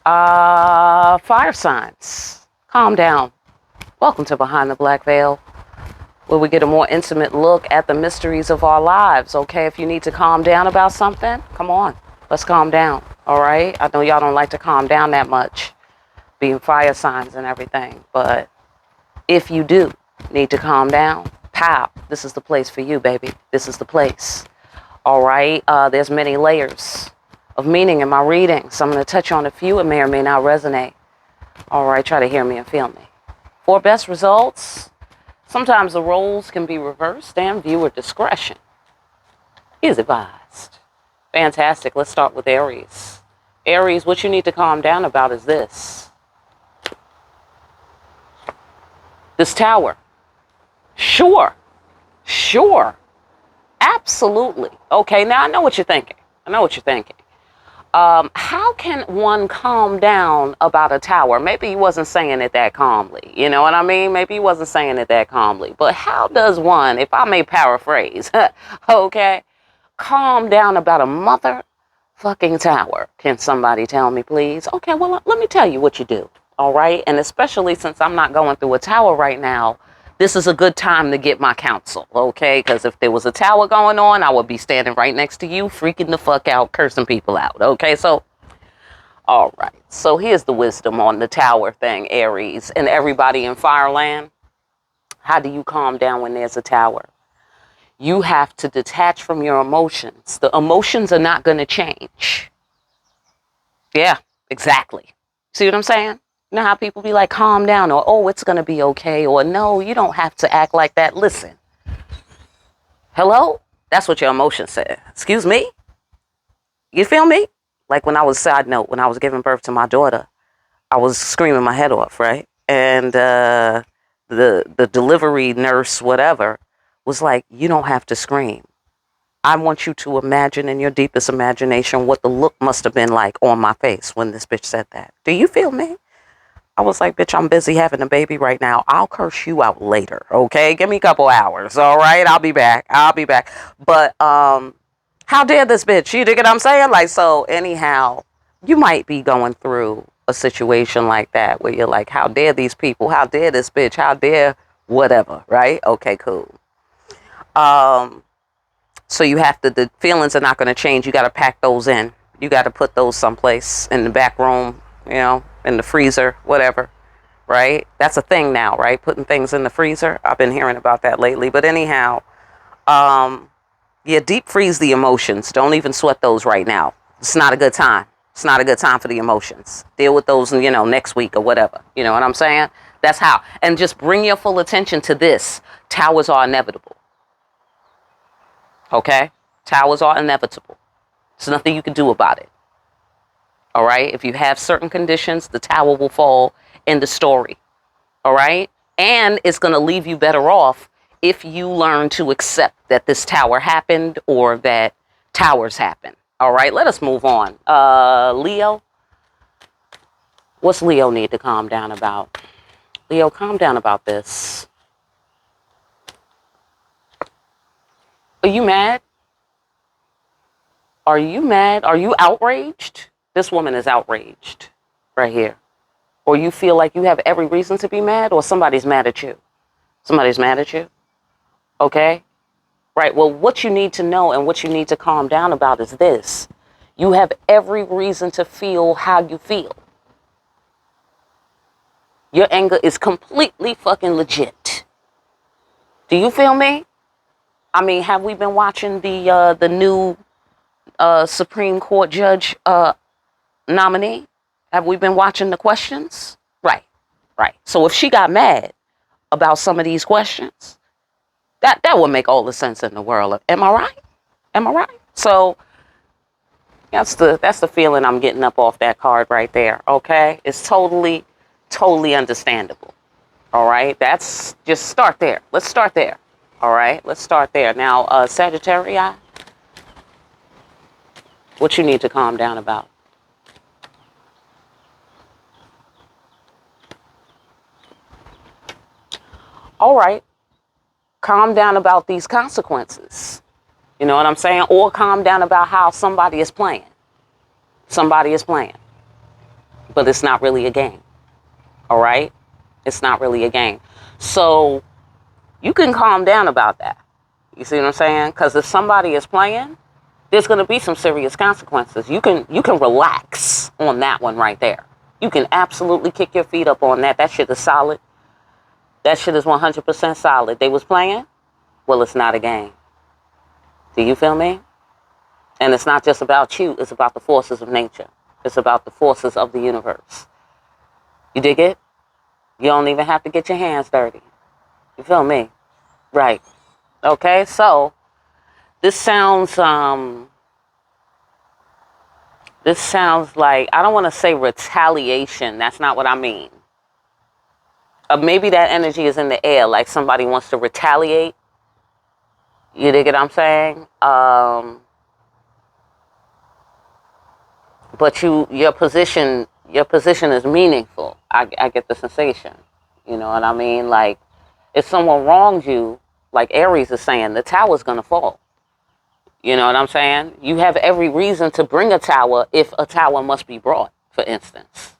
Fire signs. Calm down. Welcome to Behind the Black Veil, where we get a more intimate look at the mysteries of our lives. Okay, if you need to calm down about something, come on. Let's calm down. All right? I know y'all don't like to calm down that much, being fire signs and everything. But if you do need to calm down, pow, this is the place for you, baby. This is the place. All right? There's many layers of meaning in my readings. I'm going to touch on a few. It may or may not resonate. All right? Try to hear me and feel me. For best results, sometimes the roles can be reversed and viewer discretion is advised. Fantastic. Let's start with Aries. Aries, what you need to calm down about is this. This tower. Sure. Absolutely. Okay, now I know what you're thinking. How can one calm down about a tower? Maybe he wasn't saying it that calmly. You know what I mean? Maybe he wasn't saying it that calmly. But how does one, if I may paraphrase, okay, calm down about a motherfucking tower? Can somebody tell me, please? Okay, well, let me tell you what you do. All right? And especially since I'm not going through a tower right now, this is a good time to get my counsel, okay? Because if there was a tower going on, I would be standing right next to you, freaking the fuck out, cursing people out, okay? So, all right. So here's the wisdom on the tower thing, Aries, and everybody in Fireland. How do you calm down when there's a tower? You have to detach from your emotions. The emotions are not going to change. Yeah, exactly. See what I'm saying? You know how people be like, calm down, or, oh, it's going to be okay, or no, you don't have to act like that. Listen. Hello? That's what your emotion said. Excuse me? You feel me? Like when I was, side note, when I was giving birth to my daughter, I was screaming my head off, right? And the delivery nurse, whatever, was like, you don't have to scream. I want you to imagine in your deepest imagination what the look must have been like on my face when this bitch said that. Do you feel me? I was like, bitch, I'm busy having a baby right now. I'll curse you out later, okay? Give me a couple hours, all right? I'll be back. But how dare this bitch? You dig what I'm saying? Like, so anyhow, you might be going through a situation like that where you're like, how dare these people? How dare this bitch? How dare whatever, right? Okay, cool. So you have to, the feelings are not going to change. You got to pack those in. You got to put those someplace in the back room, you know, in the freezer, whatever, right? That's a thing now, right? Putting things in the freezer. I've been hearing about that lately. But anyhow, yeah, deep freeze the emotions. Don't even sweat those right now. It's not a good time. It's not a good time for the emotions. Deal with those, you know, next week or whatever. You know what I'm saying? That's how. And just bring your full attention to this. Towers are inevitable. Okay? Towers are inevitable. There's nothing you can do about it. All right? If you have certain conditions, the tower will fall in the story. All right? And it's going to leave you better off if you learn to accept that this tower happened or that towers happen. All right? Let us move on. Leo. What's Leo need to calm down about? Leo, calm down about this. Are you mad? Are you mad? Are you outraged? This woman is outraged right here. Or you feel like you have every reason to be mad, or somebody's mad at you. Somebody's mad at you. Okay? Right. Well, what you need to know and what you need to calm down about is this. You have every reason to feel how you feel. Your anger is completely fucking legit. Do you feel me? I mean, have we been watching the new Supreme Court judge nominee? Have we been watching the questions? Right. So if she got mad about some of these questions, that would make all the sense in the world. Am I right? So that's the feeling I'm getting up off that card right there. Okay, it's totally understandable. All right, that's just start there. Let's start there. All right, let's start there. Now, Sagittarius, what you need to calm down about? All right, calm down about these consequences. You know what I'm saying? Or calm down about how somebody is playing. but it's not really a game. All right? It's not really a game. So you can calm down about that. You see what I'm saying? Because if somebody is playing, there's going to be some serious consequences. You can relax on that one right there. You can absolutely kick your feet up on that. That shit is solid. That shit is 100% solid. They was playing. Well, it's not a game. Do you feel me? And it's not just about you. It's about the forces of nature. It's about the forces of the universe. You dig it? You don't even have to get your hands dirty. You feel me? Right. Okay, so this sounds like, I don't want to say retaliation. That's not what I mean. Maybe that energy is in the air, like somebody wants to retaliate. You dig what I'm saying? But your position is meaningful. I get the sensation. You know what I mean? Like, if someone wrongs you, like Aries is saying, the tower's gonna fall. You know what I'm saying? You have every reason to bring a tower if a tower must be brought, for instance.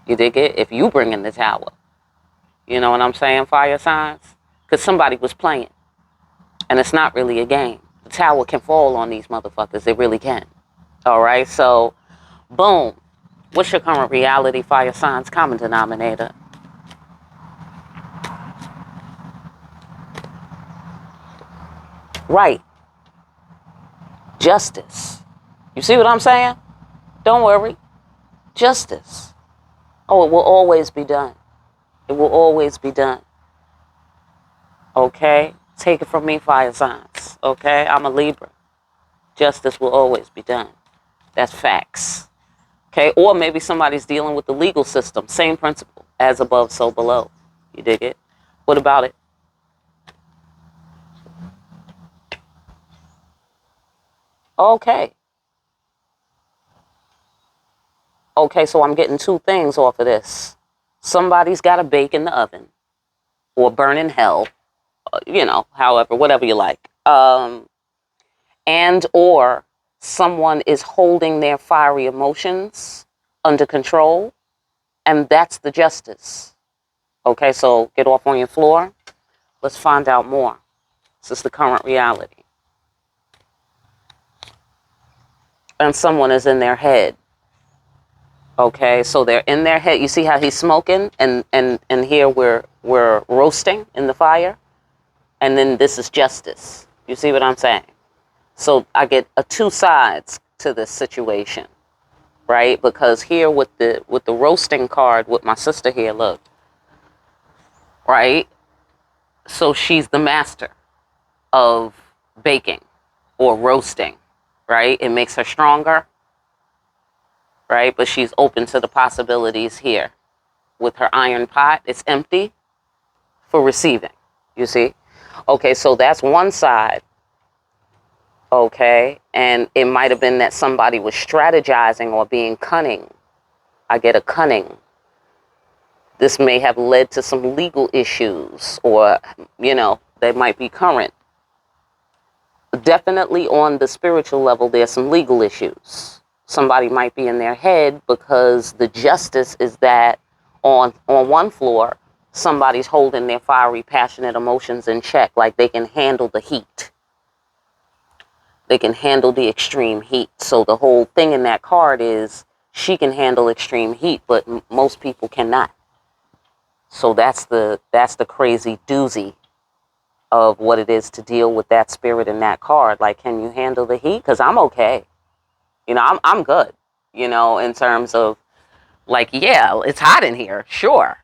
You dig it? If you bring in the tower. You know what I'm saying, fire signs? Because somebody was playing. And it's not really a game. The tower can fall on these motherfuckers. It really can. All right? So, boom. What's your current reality, fire signs, common denominator? Right. Justice. You see what I'm saying? Don't worry. Justice. Oh, it will always be done. It will always be done. Okay? Take it from me, fire signs. Okay? I'm a Libra. Justice will always be done. That's facts. Okay? Or maybe somebody's dealing with the legal system. Same principle. As above, so below. You dig it? What about it? Okay. Okay, so I'm getting two things off of this. Somebody's got to bake in the oven or burn in hell, however, whatever you like. And or someone is holding their fiery emotions under control, and that's the justice. Okay, so get off on your floor. Let's find out more. This is the current reality. And someone is in their head. Okay, so they're in their head. You see how he's smoking, and here we're roasting in the fire, and then this is justice. You see what I'm saying? So I get two sides to this situation, right? Because here with the roasting card with my sister here, look, right? So she's the master of baking or roasting, right? It makes her stronger, right? But she's open to the possibilities here. With her iron pot, it's empty for receiving, you see? Okay, so that's one side, okay? And it might have been that somebody was strategizing or being cunning. I get a cunning. This may have led to some legal issues or, they might be current. Definitely on the spiritual level, there's some legal issues. Somebody might be in their head because the justice is that on one floor, somebody's holding their fiery, passionate emotions in check, like they can handle the heat. They can handle the extreme heat. So the whole thing in that card is she can handle extreme heat, but most people cannot. So that's the crazy doozy of what it is to deal with that spirit in that card. Like, can you handle the heat? Because I'm okay. I'm good, in terms of, like, yeah, it's hot in here, sure,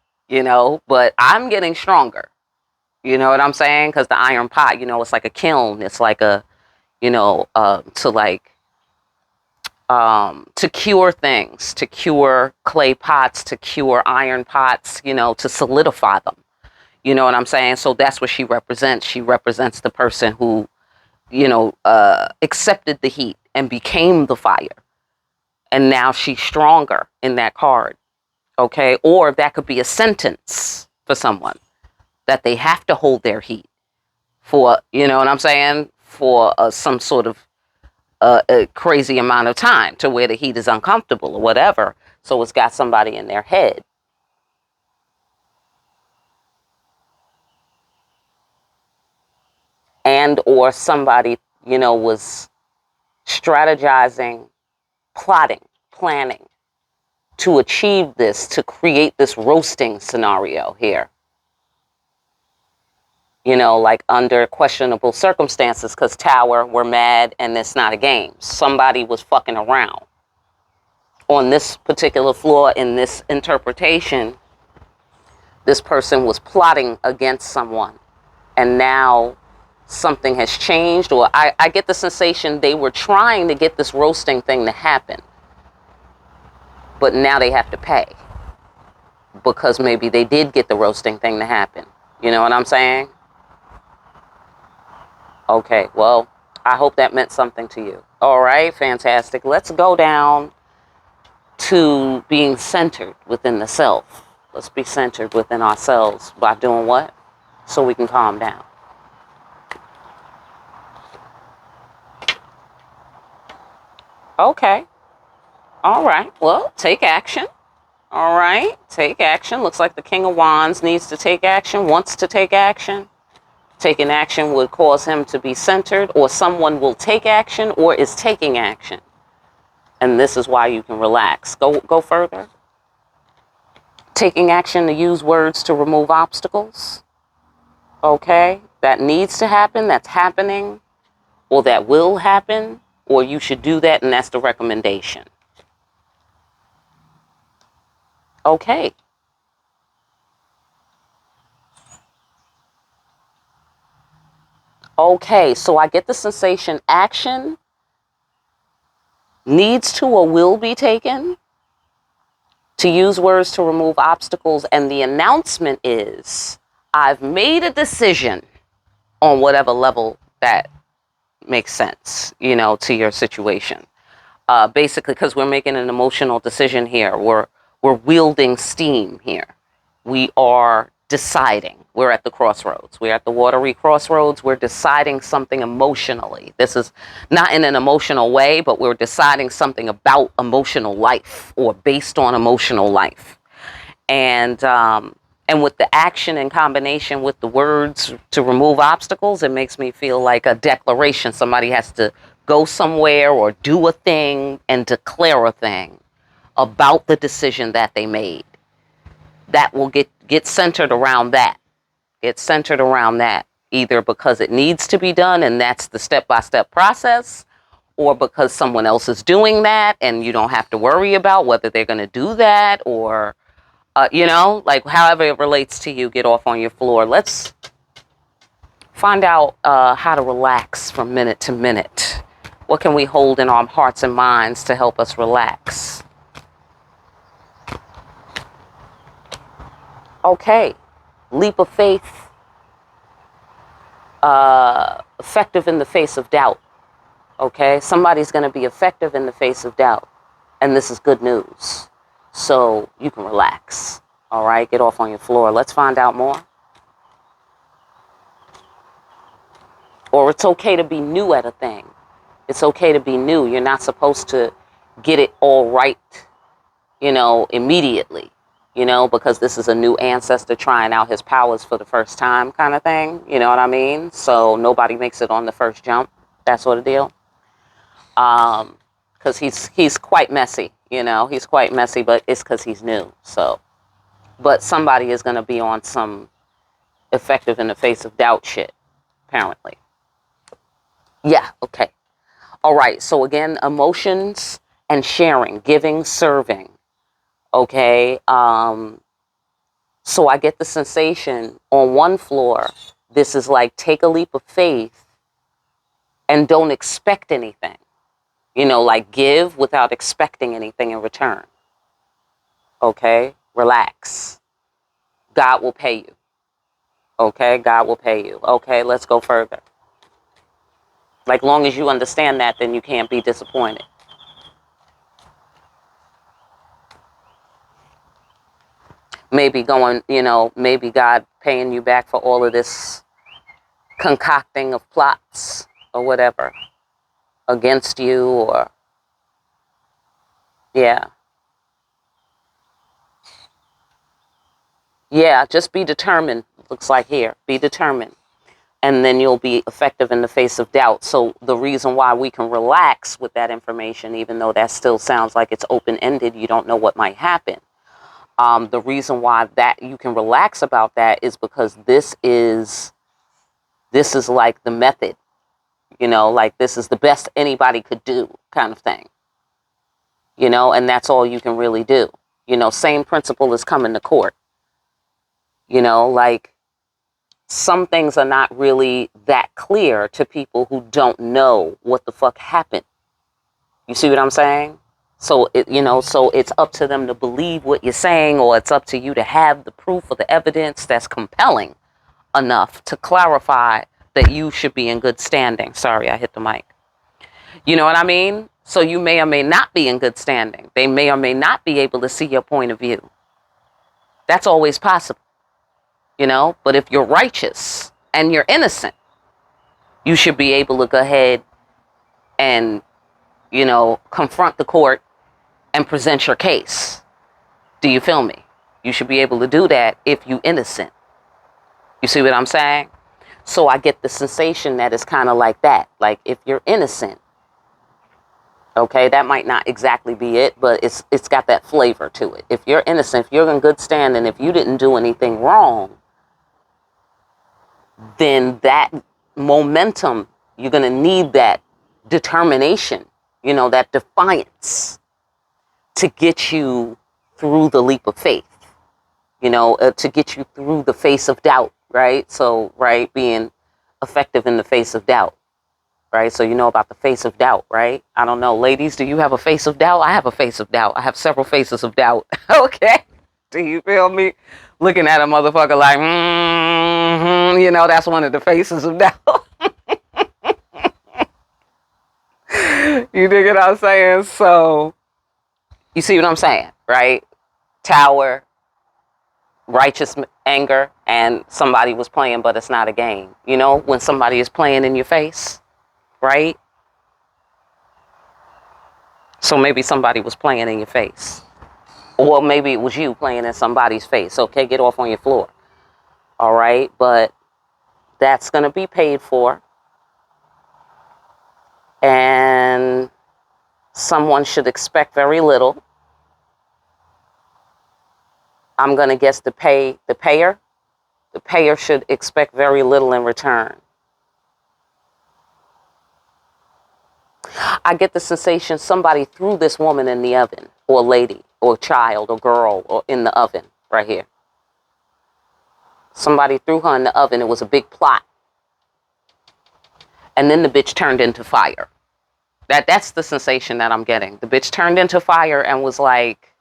but I'm getting stronger. You know what I'm saying? Because the iron pot, it's like a kiln. It's like a, to cure things, to cure clay pots, to cure iron pots, to solidify them. You know what I'm saying? So that's what she represents. She represents the person who, accepted the heat and became the fire. And now she's stronger in that card. Okay? Or that could be a sentence for someone that they have to hold their heat for, you know what I'm saying? For some sort of a crazy amount of time to where the heat is uncomfortable or whatever. So it's got somebody in their head. And or somebody, was strategizing, plotting, planning to achieve this, to create this roasting scenario here. Like under questionable circumstances, because Tower, we're mad and it's not a game. Somebody was fucking around. On this particular floor, in this interpretation, this person was plotting against someone. And now something has changed, or I get the sensation they were trying to get this roasting thing to happen. But now they have to pay. Because maybe they did get the roasting thing to happen. You know what I'm saying? Okay, well, I hope that meant something to you. All right, fantastic. Let's go down to being centered within the self. Let's be centered within ourselves by doing what? So we can calm down. Okay. All right. Well, take action. All right. Take action. Looks like the King of Wands needs to take action, wants to take action. Taking action would cause him to be centered, or someone will take action or is taking action. And this is why you can relax. Go further. Taking action to use words to remove obstacles. Okay. That needs to happen. That's happening. Or that will happen. Or you should do that, and that's the recommendation. Okay. Okay, so I get the sensation action needs to or will be taken to use words to remove obstacles. And the announcement is, I've made a decision on whatever level that makes sense, to your situation. Basically, because we're making an emotional decision here. We're wielding steam here. We are deciding. We're at the crossroads. We're at the watery crossroads. We're deciding something emotionally. This is not in an emotional way, but we're deciding something about emotional life or based on emotional life. And with the action in combination with the words to remove obstacles, it makes me feel like a declaration. Somebody has to go somewhere or do a thing and declare a thing about the decision that they made. That will get centered around that. It's centered around that, either because it needs to be done and that's the step-by-step process, or because someone else is doing that and you don't have to worry about whether they're going to do that, or, like however it relates to you. Get off on your floor. Let's find out how to relax from minute to minute. What can we hold in our hearts and minds to help us relax? Okay. Leap of faith, effective in the face of doubt. Okay, somebody's going to be effective in the face of doubt, and this is good news. So you can relax. All right, get off on your floor. Let's find out more. Or it's okay to be new at a thing. It's okay to be new. You're not supposed to get it all right, immediately. Because this is a new ancestor trying out his powers for the first time kind of thing. You know what I mean? So nobody makes it on the first jump. That sort of deal. Because he's quite messy, He's quite messy, but it's because he's new. So, but somebody is going to be on some effective in the face of doubt shit, apparently. Yeah, okay. All right. So again, emotions and sharing, giving, serving. Okay. So I get the sensation on one floor, this is like take a leap of faith and don't expect anything. Like give without expecting anything in return. Okay? Relax. God will pay you. Okay? God will pay you. Okay, let's go further. Like long as you understand that, then you can't be disappointed. Maybe going, maybe God paying you back for all of this concocting of plots or whatever against you, or yeah. Yeah, just be determined. Looks like here. Be determined. And then you'll be effective in the face of doubt. So the reason why we can relax with that information, even though that still sounds like it's open-ended, you don't know what might happen. The reason why that you can relax about that is because this is like the method, like this is the best anybody could do kind of thing, and that's all you can really do. Same principle as coming to court, like some things are not really that clear to people who don't know what the fuck happened. You see what I'm saying? So so it's up to them to believe what you're saying, or it's up to you to have the proof or the evidence that's compelling enough to clarify that you should be in good standing. Sorry, I hit the mic. You know what I mean? So you may or may not be in good standing. They may or may not be able to see your point of view. That's always possible. But if you're righteous and you're innocent, you should be able to go ahead and, confront the court and present your case. Do you feel me? You should be able to do that if you're innocent. You see what I'm saying? So I get the sensation that it's kind of like that. Like if you're innocent, okay, that might not exactly be it, but it's got that flavor to it. If you're innocent, if you're in good standing, if you didn't do anything wrong, then that momentum, you're going to need that determination, that defiance to get you through the leap of faith, to get you through the face of doubt, right? So, right, being effective in the face of doubt, right? So you know about the face of doubt, right? I don't know. Ladies, do you have a face of doubt? I have a face of doubt. I have several faces of doubt. Okay. Do you feel me? Looking at a motherfucker like, that's one of the faces of doubt. You dig what I'm saying? So, you see what I'm saying, right? Tower, righteous anger, and somebody was playing, but it's not a game. When somebody is playing in your face, right? So maybe somebody was playing in your face. Or maybe it was you playing in somebody's face. Okay, get off on your floor. All right, but that's going to be paid for. And someone should expect very little. I'm going to guess the payer should expect very little in return. I get the sensation somebody threw this woman in the oven, or lady, or child, or girl, or in the oven right here. Somebody threw her in the oven. It was a big plot. And then the bitch turned into fire. That's the sensation that I'm getting. The bitch turned into fire and was like,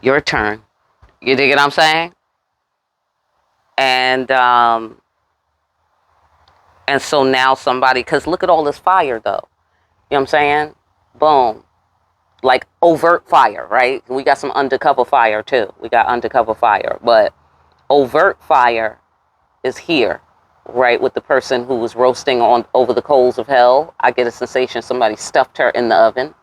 your turn. You dig what I'm saying? And so now somebody, because look at all this fire though. You know what I'm saying? Boom. Like overt fire, right? We got some undercover fire too. We got undercover fire. But overt fire is here, right? With the person who was roasting on over the coals of hell. I get a sensation somebody stuffed her in the oven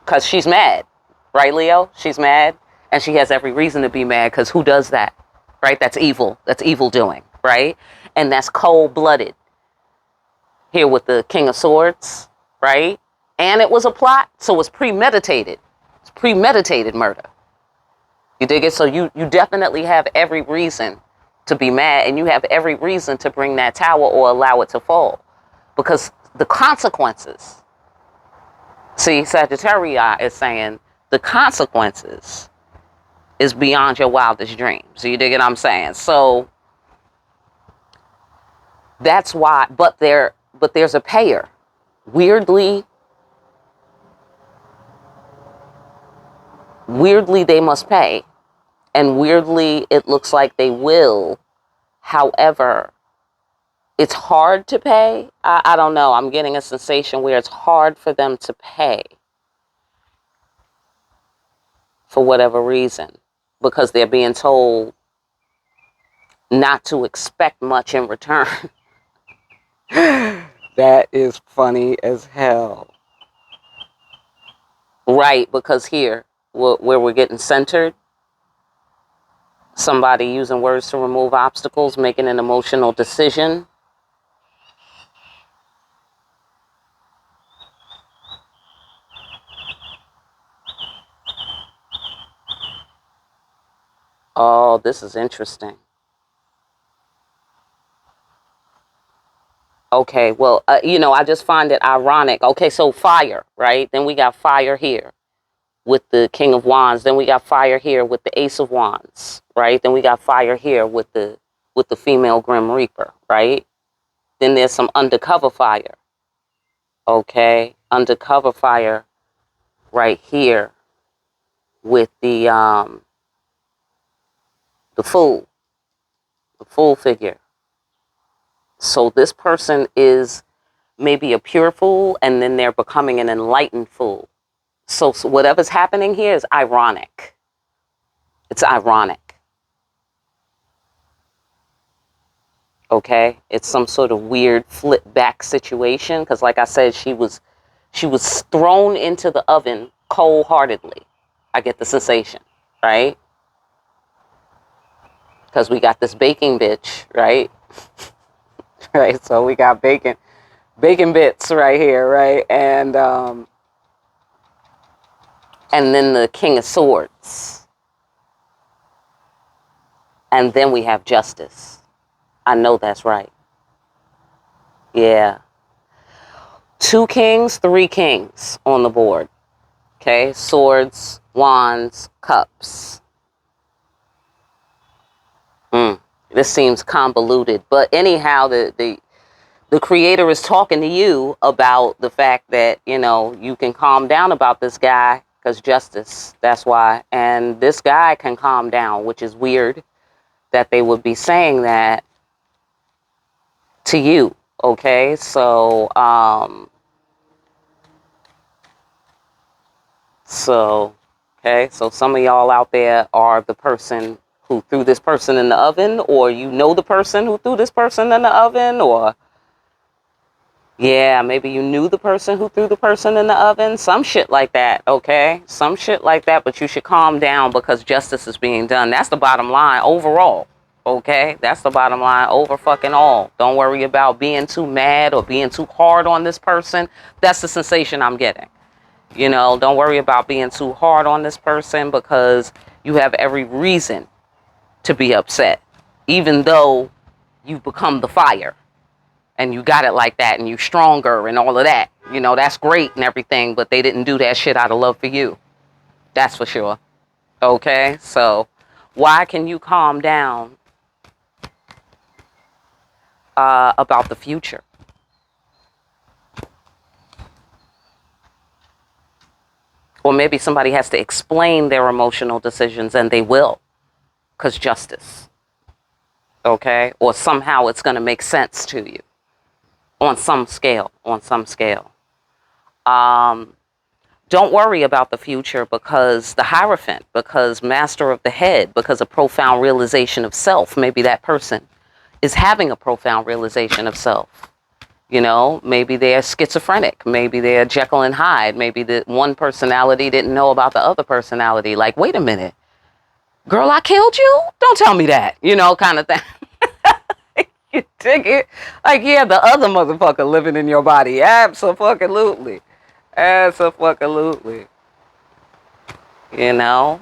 because she's mad, right, Leo? She's mad, and she has every reason to be mad because who does that, right? That's evil. That's evil doing, right? And that's cold-blooded. Here with the King of Swords, right? And it was a plot, so it's premeditated. It's premeditated murder. You dig it? So you definitely have every reason to be mad, and you have every reason to bring that tower or allow it to fall, because the consequences. See, Sagittarius is saying the consequences is beyond your wildest dreams. So you dig what I'm saying? So that's why. But there's a payer. Weirdly, they must pay, and weirdly, it looks like they will. However, it's hard to pay. I don't know. I'm getting a sensation where it's hard for them to pay for whatever reason, because they're being told not to expect much in return. That is funny as hell. Right, because here, where we're getting centered, somebody using words to remove obstacles, making an emotional decision. Oh, this is interesting. Okay, well, I just find it ironic. Okay, so fire, right? Then we got fire here with the King of Wands. Then we got fire here with the Ace of Wands, right? Then we got fire here with the female Grim Reaper, right? Then there's some undercover fire. Okay, undercover fire right here with the fool, the fool figure. So this person is maybe a pure fool, and then they're becoming an enlightened fool. So whatever's happening here is ironic. It's ironic. Okay, it's some sort of weird flip back situation because, like I said, she was thrown into the oven cold-heartedly. I get the sensation, right? Because we got this baking bitch, right? Right. So we got bacon bits right here, right? And then the King of Swords. And then we have Justice. I know that's right. Yeah. 2 kings, 3 kings on the board. Okay. Swords, wands, cups. This seems convoluted. But anyhow, the creator is talking to you about the fact that, you can calm down about this guy because justice, that's why. And this guy can calm down, which is weird that they would be saying that to you. Okay. So, okay. So some of y'all out there are the person who threw this person in the oven, or the person who threw this person in the oven, or yeah, maybe you knew the person who threw the person in the oven. Some shit like that, okay? Some shit like that, but you should calm down because justice is being done. That's the bottom line overall, okay? That's the bottom line over fucking all. Don't worry about being too mad or being too hard on this person. That's the sensation I'm getting. Don't worry about being too hard on this person because you have every reason to be upset, even though you've become the fire. And you got it like that, and you stronger and all of that. That's great and everything, but they didn't do that shit out of love for you. That's for sure. Okay? So, why can you calm down about the future? Or maybe somebody has to explain their emotional decisions, and they will, because justice. Okay? Or somehow it's going to make sense to you on some scale. Don't worry about the future because the Hierophant, because Master of the Head, because a profound realization of self. Maybe that person is having a profound realization of self. Maybe they're schizophrenic. Maybe they're Jekyll and Hyde. Maybe the one personality didn't know about the other personality. Like, wait a minute, girl, I killed you? Don't tell me that, kind of thing. You dig it? Like, yeah, the other motherfucker living in your body. Absolutely. Absolutely. And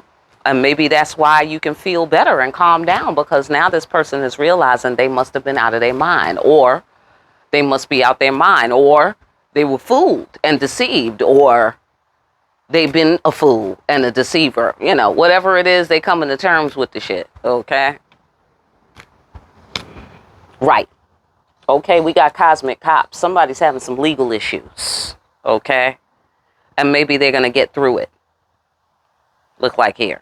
maybe that's why you can feel better and calm down because now this person is realizing they must have been out of their mind, or they must be out their mind, or they were fooled and deceived, or they've been a fool and a deceiver. Whatever it is, they come into terms with the shit. Okay. Right. Okay, we got cosmic cops. Somebody's having some legal issues. Okay. And maybe they're going to get through it. Look like here.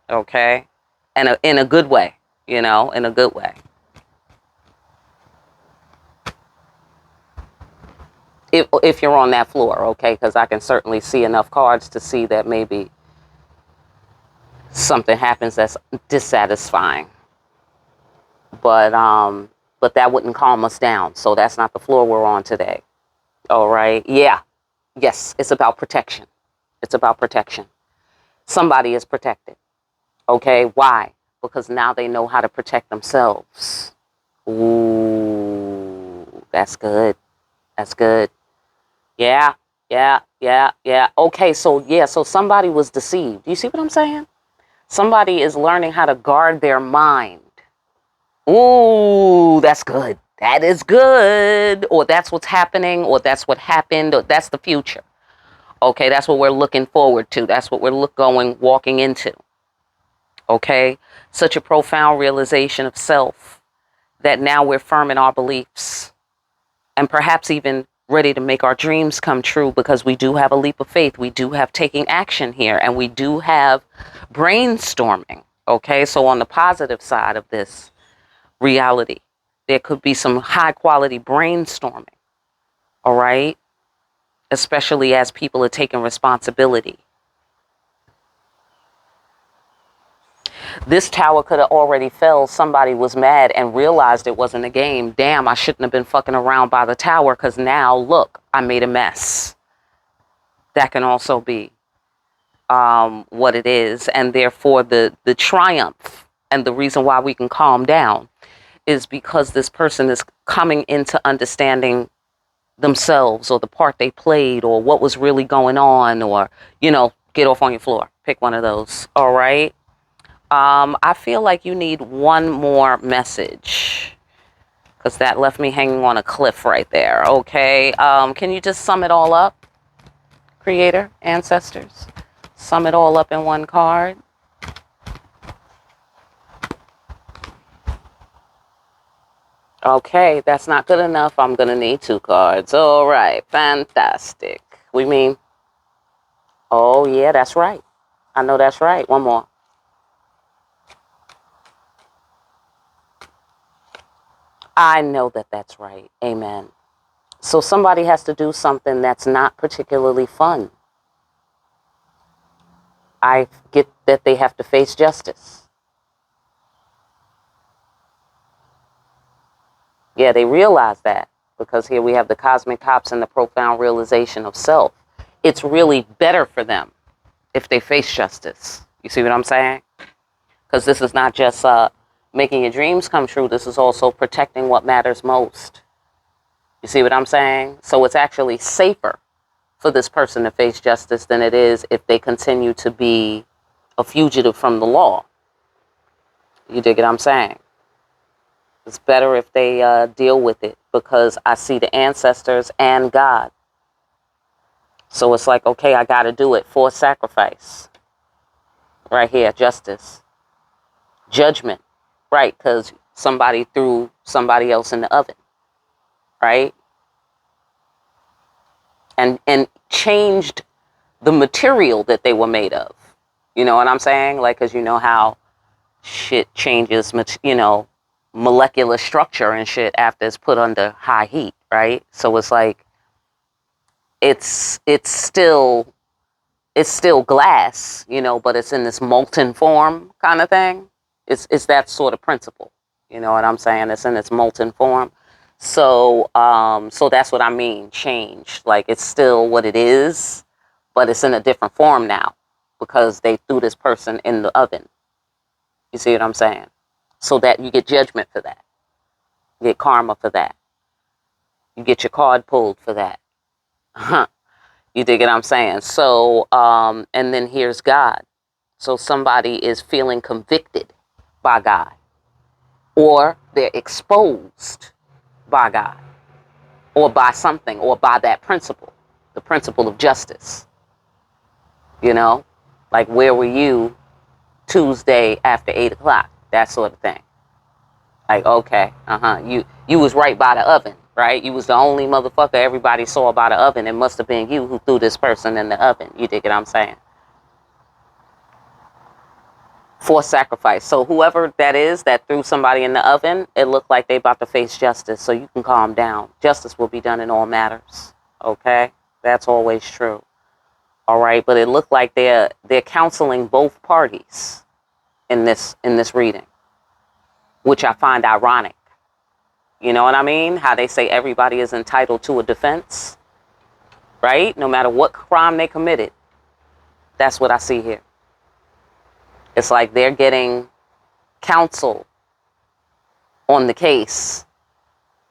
Okay. And in a good way, in a good way. If you're on that floor, okay, because I can certainly see enough cards to see that maybe something happens that's dissatisfying. But that wouldn't calm us down. So that's not the floor we're on today. All right. Yeah. Yes. It's about protection. It's about protection. Somebody is protected. Okay. Why? Because now they know how to protect themselves. Ooh, that's good. That's good. Yeah. Yeah. Yeah. Yeah. Okay. So, yeah. So somebody was deceived. You see what I'm saying? Somebody is learning how to guard their mind. Ooh, that's good. That is good. Or that's what's happening, or that's what happened, or that's the future. Okay, that's what we're looking forward to. That's what we're walking into. Okay, such a profound realization of self that now we're firm in our beliefs and perhaps even ready to make our dreams come true, because we do have a leap of faith. We do have taking action here, and we do have brainstorming. Okay, so on the positive side of this reality, there could be some high quality brainstorming. All right, especially as people are taking responsibility. This tower could have already fell. Somebody was mad and realized it wasn't a game. Damn, I shouldn't have been fucking around by the tower, because now, look, I made a mess. That can also be what it is. And therefore, the triumph and the reason why we can calm down is because this person is coming into understanding themselves, or the part they played, or what was really going on, or, get off on your floor. Pick one of those. All right. I feel like you need one more message, because that left me hanging on a cliff right there. Okay. Can you just sum it all up, creator, ancestors? Sum it all up in one card. Okay, that's not good enough. I'm going to need two cards. All right. Fantastic. We mean, oh, yeah, that's right. I know that's right. One more. I know that that's right. Amen. So somebody has to do something that's not particularly fun. I get that they have to face justice. Yeah, they realize that, because here we have the cosmic cops and the profound realization of self. It's really better for them if they face justice. You see what I'm saying? Because this is not just making your dreams come true. This is also protecting what matters most. You see what I'm saying? So it's actually safer for this person to face justice than it is if they continue to be a fugitive from the law. You dig what I'm saying? It's better if they deal with it, because I see the ancestors and God. So it's like, okay, I got to do it. For sacrifice. Right here, justice. Judgment. Right, because somebody threw somebody else in the oven. Right? And changed the material that they were made of. You know what I'm saying? Like, because you know how shit changes, molecular structure and shit after it's put under high heat, right? So it's like, it's still glass, but it's in this molten form kind of thing. It's that sort of principle. You know what I'm saying? It's in its molten form. So that's what I mean, change. Like, it's still what it is, but it's in a different form now, because they threw this person in the oven. You see what I'm saying? So that you get judgment for that. You get karma for that. You get your card pulled for that. You dig what I'm saying? So, and then here's God. So somebody is feeling convicted by God, or they're exposed by God, or by something, or by that principle, the principle of justice. Like, where were you Tuesday after 8 o'clock? That sort of thing. Like, okay, you was right by the oven, right? You was the only motherfucker everybody saw by the oven. It must have been you who threw this person in the oven. You dig what I'm saying? For sacrifice. So whoever that is that threw somebody in the oven, it looked like they about to face justice. So you can calm down. Justice will be done in all matters. Okay, that's always true. All right, but it looked like they're counseling both parties in this reading, which I find ironic. You know what I mean? How they say everybody is entitled to a defense. right? No matter what crime they committed. That's what I see here. It's like they're getting counsel on the case,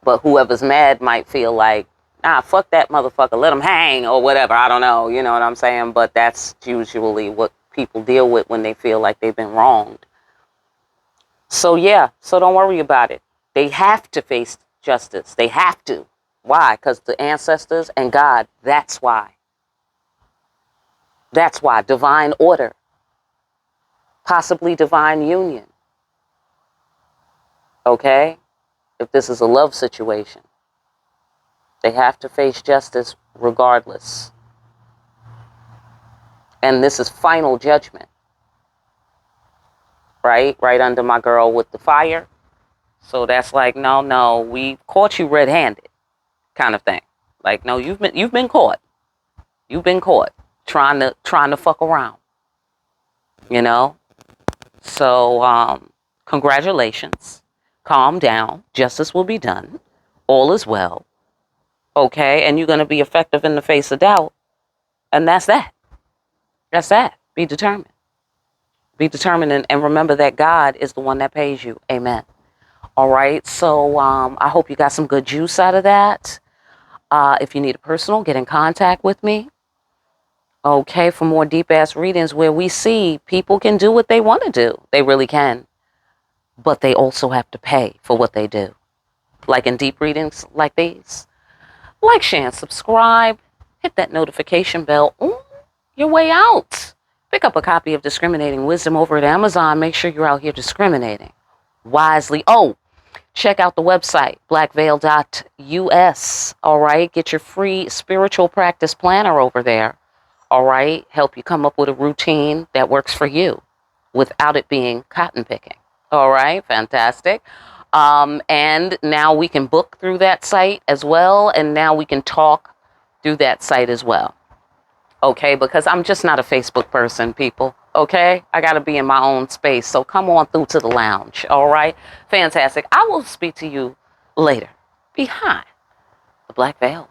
but whoever's mad might feel like, nah, fuck that motherfucker, let him hang or whatever. I don't know, you know what I'm saying? But that's usually what people deal with when they feel like they've been wronged. So yeah, so don't worry about it. They have to face justice. They have to. Why? Because the ancestors and God, that's why. That's why. Divine order. Possibly divine union. Okay? If this is a love situation, they have to face justice regardless. And this is final judgment. Right? Right under my girl with the fire. So that's like, no, we caught you red-handed kind of thing. Like, no, you've been caught. You've been caught trying to fuck around. You know? So, congratulations. Calm down. Justice will be done. All is well. Okay? And you're going to be effective in the face of doubt. And that's that. That's that. Be determined. Be determined and remember that God is the one that pays you. Amen. All right. So, I hope you got some good juice out of that. If you need a personal, get in contact with me. Okay, for more deep-ass readings where we see people can do what they want to do. They really can. But they also have to pay for what they do. Like in deep readings like these. Like, share, and subscribe. Hit that notification bell on your way out. Pick up a copy of Discriminating Wisdom over at Amazon. Make sure you're out here discriminating wisely. Oh, check out the website, blackveil.us. All right, get your free spiritual practice planner over there. All right, help you come up with a routine that works for you without it being cotton picking. All right, fantastic. And now we can book through that site as well. And now we can talk through that site as well. Okay, because I'm just not a Facebook person, people. Okay, I got to be in my own space. So come on through to the lounge. All right, fantastic. I will speak to you later behind the black veil.